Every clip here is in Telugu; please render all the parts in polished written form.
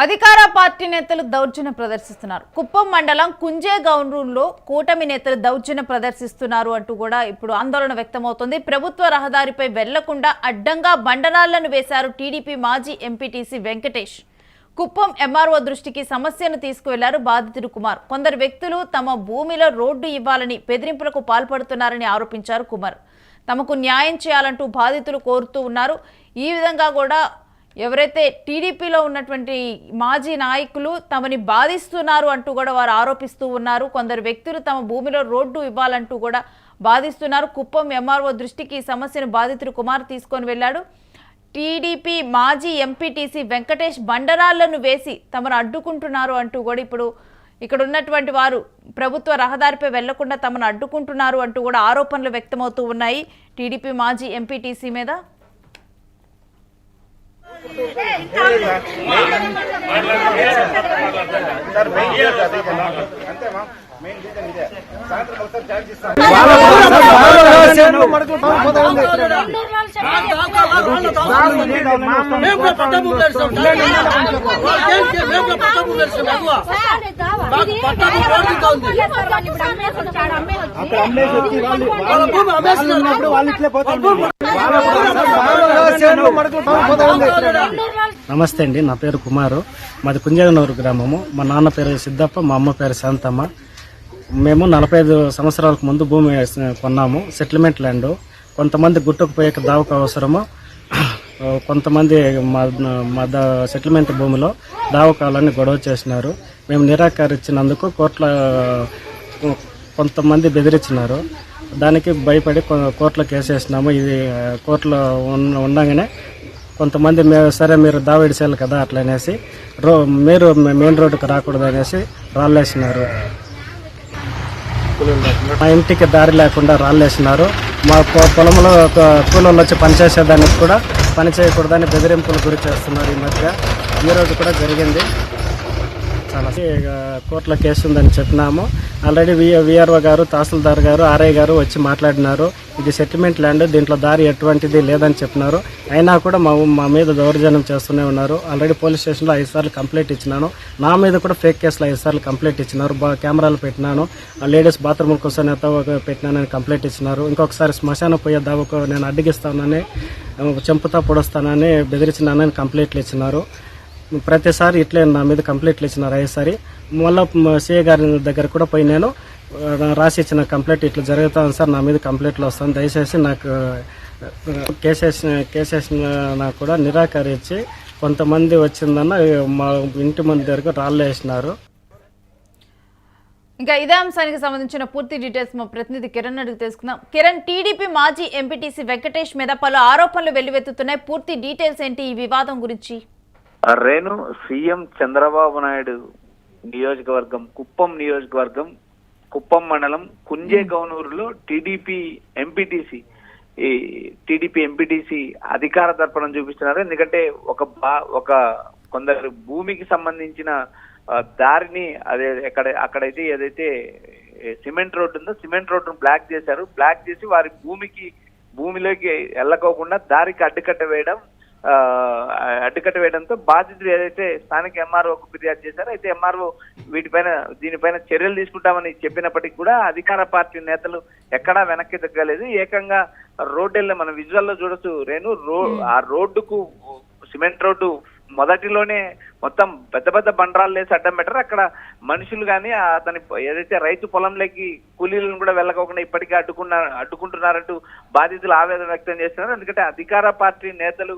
అధికార పార్టీ నేతలు దౌర్జన్యం ప్రదర్శిస్తున్నారు. కుప్పం మండలం కుంజేగౌన్లో కూటమి నేతలు దౌర్జన్యం ప్రదర్శిస్తున్నారు అంటూ కూడా ఇప్పుడు ఆందోళన వ్యక్తమవుతోంది. ప్రభుత్వ రహదారిపై వెళ్లకుండా అడ్డంగా బండరాళ్లను వేశారు టీడీపీ మాజీ ఎంపీటీసీ వెంకటేష్. కుప్పం ఎంఆర్ఓ దృష్టికి సమస్యను తీసుకువెళ్లారు బాధితుడు కుమార్. కొందరు వ్యక్తులు తమ భూమిలో రోడ్డు ఇవ్వాలని బెదిరింపులకు పాల్పడుతున్నారని ఆరోపించారు కుమార్. తమకు న్యాయం చేయాలంటూ బాధితులు కోరుతూ ఉన్నారు. ఈ విధంగా కూడా ఎవరైతే టీడీపీలో ఉన్నటువంటి మాజీ నాయకులు తమని బాధిస్తున్నారు అంటూ కూడా వారు ఆరోపిస్తూ ఉన్నారు. కొందరు వ్యక్తులు తమ భూమిలో రోడ్డు ఇవ్వాలంటూ కూడా బాధిస్తున్నారు. కుప్పం ఎంఆర్ఓ దృష్టికి ఈ సమస్యను బాధితుడు కుమార్ తీసుకొని వెళ్ళాడు. టీడీపీ మాజీ ఎంపీటీసీ వెంకటేష్ బండరాళ్లను వేసి తమను అడ్డుకుంటున్నారు అంటూ కూడా ఇప్పుడు ఇక్కడ ఉన్నటువంటి వారు ప్రభుత్వ రహదారిపై వెళ్లకుండా తమను అడ్డుకుంటున్నారు అంటూ కూడా ఆరోపణలు వ్యక్తమవుతూ ఉన్నాయి టీడీపీ మాజీ ఎంపీటీసీ మీద. నమస్తే అండి, నా పేరు కుమారు. మాది కుంజేగనూరు గ్రామము. మా నాన్న పేరు సిద్ధప్ప, మా అమ్మ పేరు శాంతమ్మ. మేము 45 సంవత్సరాలకు ముందు భూమి కొన్నాము, సెటిల్మెంట్ ల్యాండ్. కొంతమంది గుట్టుకుపోయే దావకు అవసరము, కొంతమంది మా సెటిల్మెంట్ భూమిలో దావకాలని గొడవ చేసినారు. మేము నిరాకరించినందుకు కోర్టులో కొంతమంది బెదిరించినారు. దానికి భయపడి కోర్టులో కేసు వేసినాము. ఇది కోర్టులో ఉండగానే కొంతమంది సరే మీరు దావేడి చేయాలి కదా అట్లా అనేసి మీరు మెయిన్ రోడ్డుకు రాకూడదు అనేసి రాళ్ళేసినారు. మా ఇంటికి దారి లేకుండా రాళ్ళేసినారు. మా పొలంలో కూలీలు వచ్చి పనిచేసేదానికి కూడా పని చేయకూడదని బెదిరింపులు గురి చేస్తున్నారు. ఈ మధ్య ఈరోజు కూడా జరిగింది. చాలా కోర్టులో కేసు ఉందని చెప్పినాము. ఆల్రెడీ విఆర్ఓ గారు, తహసీల్దార్ గారు, ఆర్ఐ గారు వచ్చి మాట్లాడినారు. ఇది సెటిల్మెంట్ ల్యాండ్, దీంట్లో దారి ఎటువంటిది లేదని చెప్పినారు. అయినా కూడా మా మీద దౌర్జన్యం చేస్తూనే ఉన్నారు. ఆల్రెడీ పోలీస్ స్టేషన్లో 5 సార్లు కంప్లైంట్ ఇచ్చినాను. నా మీద కూడా ఫేక్ కేసులో 5 సార్లు కంప్లైంట్ ఇచ్చినారు. కెమెరాలు పెట్టినాను, లేడీస్ బాత్రూమ్ కోసం పెట్టినానని కంప్లైంట్ ఇచ్చినారు. ఇంకొకసారి శ్మశానం పోయే దావకు నేను అడ్డగిస్తానని, చంపుతా పొడుస్తానని బెదిరించినానని కంప్లైంట్లు ఇచ్చినారు. ప్రతిసారి ఇట్లే నా మీద కంప్లైంట్లు ఇచ్చినారు. 5 సారి మళ్ళీ సిఐ గారి దగ్గర కూడా పోయి నేను రాసి ఇచ్చిన కంప్లైంట్ ఇట్లా జరుగుతాను సార్, నా మీద కంప్లైంట్లు వస్తాను, దయచేసి నాకు కేసేసిన కూడా నిరాకరించి కొంతమంది వచ్చిందన్న మా ఇంటి ముందు దగ్గర రాళ్ళు వేసినారు. ఇంకా ఇదే అంశానికి సంబంధించిన పూర్తి డీటెయిల్స్ మా ప్రతినిధి కిరణ్ అడిగి తెలుసుకుందాం. కిరణ్, టీడీపీ మాజీ ఎంపీటీసీ వెంకటేష్ మీద పలు ఆరోపణలు వెల్లువెత్తుతున్నాయి. పూర్తి డీటెయిల్స్ ఏంటి ఈ వివాదం గురించి? రేణు, సీఎం చంద్రబాబు నాయుడు నియోజకవర్గం కుప్పం నియోజకవర్గం, కుప్పం మండలం కుంజేగౌనూరులో టీడీపీ ఎంపీటీసీ అధికార దర్పణం చూపిస్తున్నారు. ఎందుకంటే ఒక కొందరు భూమికి సంబంధించిన దారిని అక్కడైతే ఏదైతే సిమెంట్ రోడ్డు ఉందో సిమెంట్ రోడ్డును బ్లాక్ చేశారు. బ్లాక్ చేసి వారి భూమిలోకి వెళ్ళకోకుండా దారికి అడ్డుకట్ట వేయడంతో బాధితులు ఏదైతే స్థానిక ఎంఆర్ఓకు ఫిర్యాదు చేశారో అయితే ఎంఆర్ఓ దీనిపైన చర్యలు తీసుకుంటామని చెప్పినప్పటికీ కూడా అధికార పార్టీ నేతలు ఎక్కడా వెనక్కి తగ్గలేదు. ఏకంగా రోడ్డు మనం విజువల్లో చూడొచ్చు రేణు. ఆ రోడ్డుకు సిమెంట్ రోడ్డు మొదటిలోనే మొత్తం పెద్ద బండరాలు వేసి అడ్డం పెట్టారు. అక్కడ మనుషులు కానీ అతని ఏదైతే రైతు పొలంలోకి కూలీలను కూడా వెళ్ళకోకుండా ఇప్పటికీ అడ్డుకుంటున్నారంటూ బాధితులు ఆవేదన వ్యక్తం చేస్తున్నారు. ఎందుకంటే అధికార పార్టీ నేతలు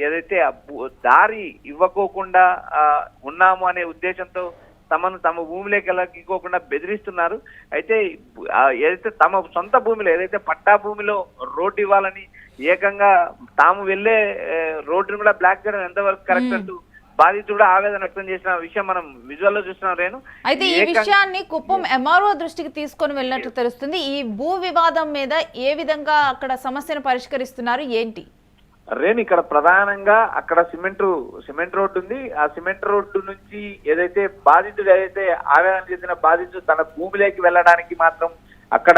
ఏదైతే దారి ఇవ్వకోకుండా ఉన్నాము అనే ఉద్దేశంతో తమ భూమిలోకి వెళ్ళకోకుండా బెదిరిస్తున్నారు. అయితే ఏదైతే తమ సొంత భూమిలో ఏదైతే పట్టా భూమిలో రోడ్డు ఇవ్వాలని ఏకంగా తాము వెళ్లే రోడ్డును కూడా బ్లాక్ చేయడం ఎంతవరకు కరెక్ట్ అంటూ బాధితుడు కూడా ఆవేదన వ్యక్తం చేసిన విషయం మనం విజువల్ లో చూస్తున్నాం రేణు. అయితే ఈ విషయాన్ని కుప్పం ఎంఆర్ఓ దృష్టికి తీసుకొని వెళ్ళినట్లు తెలుస్తుంది. ఈ భూ వివాదం మీద ఏ విధంగా అక్కడ సమస్యను పరిష్కరిస్తున్నారు ఏంటి? రేణు, ఇక్కడ ప్రధానంగా అక్కడ సిమెంట్ రోడ్డు ఉంది. ఆ సిమెంట్ రోడ్డు నుంచి ఏదైతే ఆవేదన చెందిన బాధితుడు తన భూమిలోకి వెళ్ళడానికి మాత్రం అక్కడ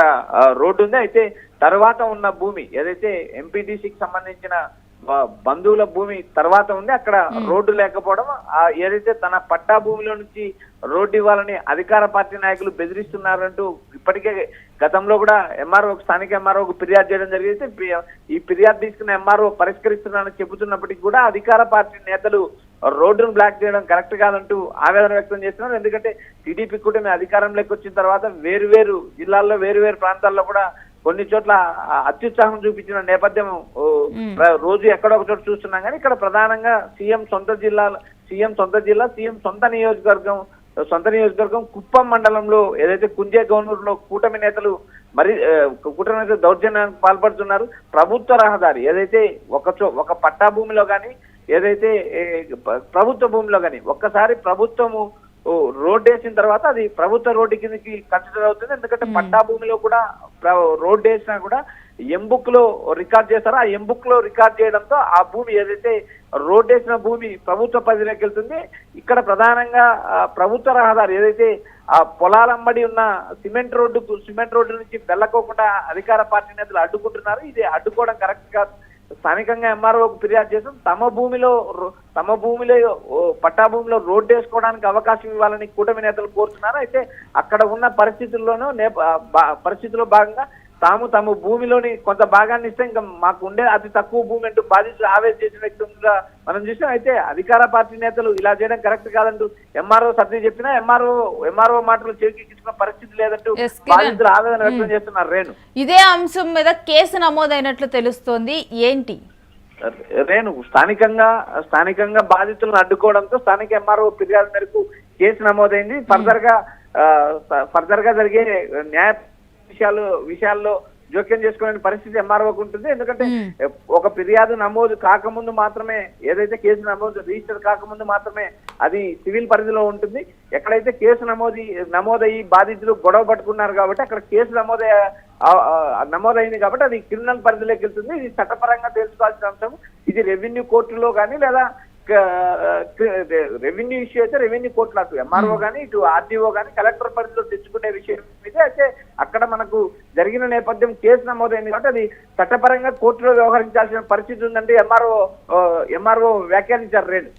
రోడ్డు ఉంది. అయితే తర్వాత ఉన్న భూమి ఏదైతే ఎంపీటీసీకి సంబంధించిన బంధువుల భూమి తర్వాత ఉంది. అక్కడ రోడ్డు లేకపోవడం, ఏదైతే తన పట్టా భూమిలో నుంచి రోడ్డు ఇవ్వాలని అధికార పార్టీ నాయకులు బెదిరిస్తున్నారంటూ ఇప్పటికే గతంలో కూడా స్థానిక ఎంఆర్ఓకు ఫిర్యాదు చేయడం జరిగింది. ఈ ఫిర్యాదు తీసుకున్న ఎంఆర్ఓ పరిష్కరిస్తున్నారని చెబుతున్నప్పటికీ కూడా అధికార పార్టీ నేతలు రోడ్డును బ్లాక్ చేయడం కరెక్ట్ కాదంటూ ఆవేదన వ్యక్తం చేస్తున్నారు. ఎందుకంటే టీడీపీ కూటమి అధికారంలోకి వచ్చిన తర్వాత వేరు జిల్లాల్లో వేరు ప్రాంతాల్లో కూడా కొన్ని చోట్ల అత్యుత్సాహం చూపించిన నేపథ్యం రోజు ఎక్కడో ఒక చోట చూస్తున్నాం. కానీ ఇక్కడ ప్రధానంగా సీఎం సొంత జిల్లా సీఎం సొంత నియోజకవర్గం కుప్పం మండలంలో ఏదైతే కుంజేగౌనూరులో కూటమి నేతలు దౌర్జన్యానికి పాల్పడుతున్నారు. ప్రభుత్వ రహదారి ఏదైతే ఒక పట్టా భూమిలో కానీ ఏదైతే ప్రభుత్వ భూమిలో కానీ ఒక్కసారి ప్రభుత్వము రోడ్డు వేసిన తర్వాత అది ప్రభుత్వ రోడ్డు కిందకి కన్సిడర్ అవుతుంది. ఎందుకంటే పట్టా భూమిలో కూడా రోడ్డు వేసినా కూడా ఎంబుక్ లో రికార్డ్ చేస్తారో ఆ ఎంబుక్ లో రికార్డ్ చేయడంతో ఆ భూమి ఏదైతే రోడ్డు వేసిన భూమి ప్రభుత్వ పరిధిలోకి వెళ్తుంది. ఇక్కడ ప్రధానంగా ప్రభుత్వ రహదారి ఏదైతే ఆ పొలాలంబడి ఉన్న సిమెంట్ రోడ్డు నుంచి వెళ్ళకోకుండా అధికార పార్టీ నేతలు అడ్డుకుంటున్నారు. ఇది అడ్డుకోవడం కరెక్ట్ కాదు. స్థానికంగా ఎంఆర్ఓకు ఫిర్యాదు చేసాం. తమ భూమిలో పట్టా భూమిలో రోడ్డు వేసుకోవడానికి అవకాశం ఇవ్వాలని కూటమి నేతలు కోరుతున్నారు. అయితే అక్కడ ఉన్న పరిస్థితుల్లో భాగంగా తమ భూమిలోని కొంత భాగాన్ని ఇస్తే ఇంకా మాకు ఉండే అతి తక్కువ భూమి అంటూ బాధితులు ఆవేశ చేసిన వ్యక్తులుగా మనం చూసాం. అయితే అధికార పార్టీ నేతలు ఇలా చేయడం కరెక్ట్ కాదంటూ ఎంఆర్ఓ సర్ది చెప్పినా ఎంఆర్ఓ మాటలు చెవికెక్కించుకున్న పరిస్థితి లేదంటూ బాధితులు ఆవేదన వ్యక్తం చేస్తున్నారు. రేణు, ఇదే అంశం మీద కేసు నమోదైనట్లు తెలుస్తోంది, ఏంటి? రేణు, స్థానికంగా బాధితులను అడ్డుకోవడంతో స్థానిక ఎంఆర్ఓ ఫిర్యాదు మేరకు కేసు నమోదైంది. ఫర్దర్ గా జరిగే న్యాయ విషయాల్లో జోక్యం చేసుకునే పరిస్థితి ఎంఆర్ఓకు ఉంటుంది. ఎందుకంటే ఒక ఫిర్యాదు నమోదు కాకముందు మాత్రమే ఏదైతే కేసు రిజిస్టర్ కాకముందు మాత్రమే అది సివిల్ పరిధిలో ఉంటుంది. ఎక్కడైతే కేసు నమోదయ్యి బాధితులు గొడవ పట్టుకున్నారు కాబట్టి అక్కడ కేసు నమోదైంది కాబట్టి అది క్రిమినల్ పరిధిలోకి వెళ్తుంది. ఇది చట్టపరంగా తెలుసుకోవాల్సిన అంశం. ఇది రెవెన్యూ కోర్టులో కానీ లేదా రెవెన్యూ ఇష్యూ అయితే రెవెన్యూ కోర్టులో అటు ఎంఆర్ఓ కానీ ఇటు ఆర్డీఓ కానీ కలెక్టర్ పరిధిలో తెచ్చుకునే విషయం ఇది. అయితే అక్కడ మనకు జరిగిన నేపథ్యం కేసు నమోదైంది కాబట్టి అది చట్టపరంగా కోర్టులో వ్యవహరించాల్సిన పరిస్థితి ఉందంటే ఎంఆర్ఓ వ్యాఖ్యానించారు. Renu,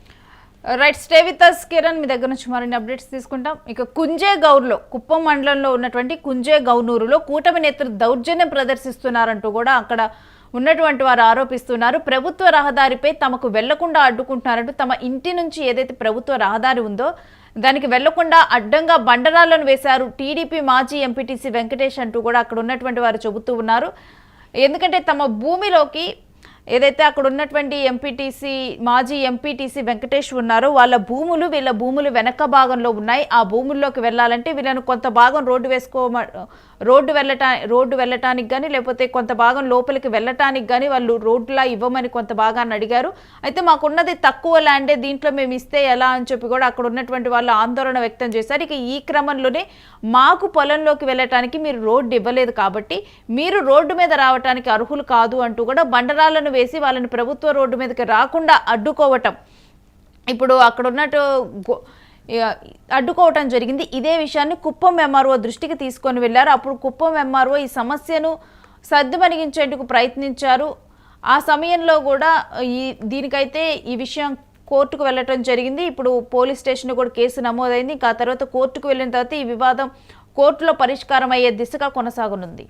right, stay with us Kiran. మీ దగ్గర నుంచి మరిన్ని అప్డేట్స్ తీసుకుంటాం. ఇక కుంజేగౌర్లో కుప్పం మండలంలో ఉన్నటువంటి కుంజేగౌనూరులో కూటమి నేతలు దౌర్జన్యం ప్రదర్శిస్తున్నారంటూ కూడా అక్కడ ఉన్నటువంటి వారు ఆరోపిస్తున్నారు. ప్రభుత్వ రహదారిపై తమకు వెళ్లకుండా అడ్డుకుంటున్నారంటూ తమ ఇంటి నుంచి ఏదైతే ప్రభుత్వ రహదారి ఉందో దానికి వెళ్లకుండా అడ్డంగా బండరాళ్లను వేశారు టీడీపీ మాజీ ఎంపీటీసీ వెంకటేష్ అంటూ కూడా అక్కడ ఉన్నటువంటి వారు చెబుతూ ఉన్నారు. ఎందుకంటే తమ భూమిలోకి ఏదైతే అక్కడ ఉన్నటువంటి మాజీ ఎంపీటీసీ వెంకటేష్ ఉన్నారో వీళ్ళ భూములు వెనక భాగంలో ఉన్నాయి. ఆ భూముల్లోకి వెళ్ళాలంటే వీళ్ళను కొంత భాగం రోడ్డు వెళ్ళటానికి కానీ లేకపోతే కొంత భాగం లోపలికి వెళ్ళటానికి కానీ వాళ్ళు రోడ్లా ఇవ్వమని కొంత భాగాన్ని అడిగారు. అయితే మాకున్నది తక్కువ ల్యాండే, దీంట్లో మేము ఇస్తే ఎలా అని చెప్పి కూడా అక్కడ ఉన్నటువంటి వాళ్ళు ఆందోళన వ్యక్తం చేశారు. ఇక ఈ క్రమంలోనే మాకు పొలంలోకి వెళ్ళటానికి మీరు రోడ్డు ఇవ్వలేదు కాబట్టి మీరు రోడ్డు మీద రావడానికి అర్హులు కాదు అంటూ కూడా బండరాళ్లను వేసి వాళ్ళని ప్రభుత్వ రోడ్డు మీదకి రాకుండా అడ్డుకోవటం ఇప్పుడు అక్కడ ఉన్నట్టు అడ్డుకోవటం జరిగింది. ఇదే విషయాన్ని కుప్పం ఎంఆర్ఓ దృష్టికి తీసుకొని వెళ్ళారు. అప్పుడు కుప్పం ఎంఆర్ఓ ఈ సమస్యను సద్దుమణిగించేందుకు ప్రయత్నించారు. ఆ సమయంలో కూడా దీనికైతే ఈ విషయం కోర్టుకు వెళ్ళటం జరిగింది. ఇప్పుడు పోలీస్ స్టేషన్ కూడా కేసు నమోదైంది. ఇంకా తర్వాత కోర్టుకు వెళ్ళిన తర్వాత ఈ వివాదం కోర్టులో పరిష్కారం అయ్యే దిశగా కొనసాగనుంది.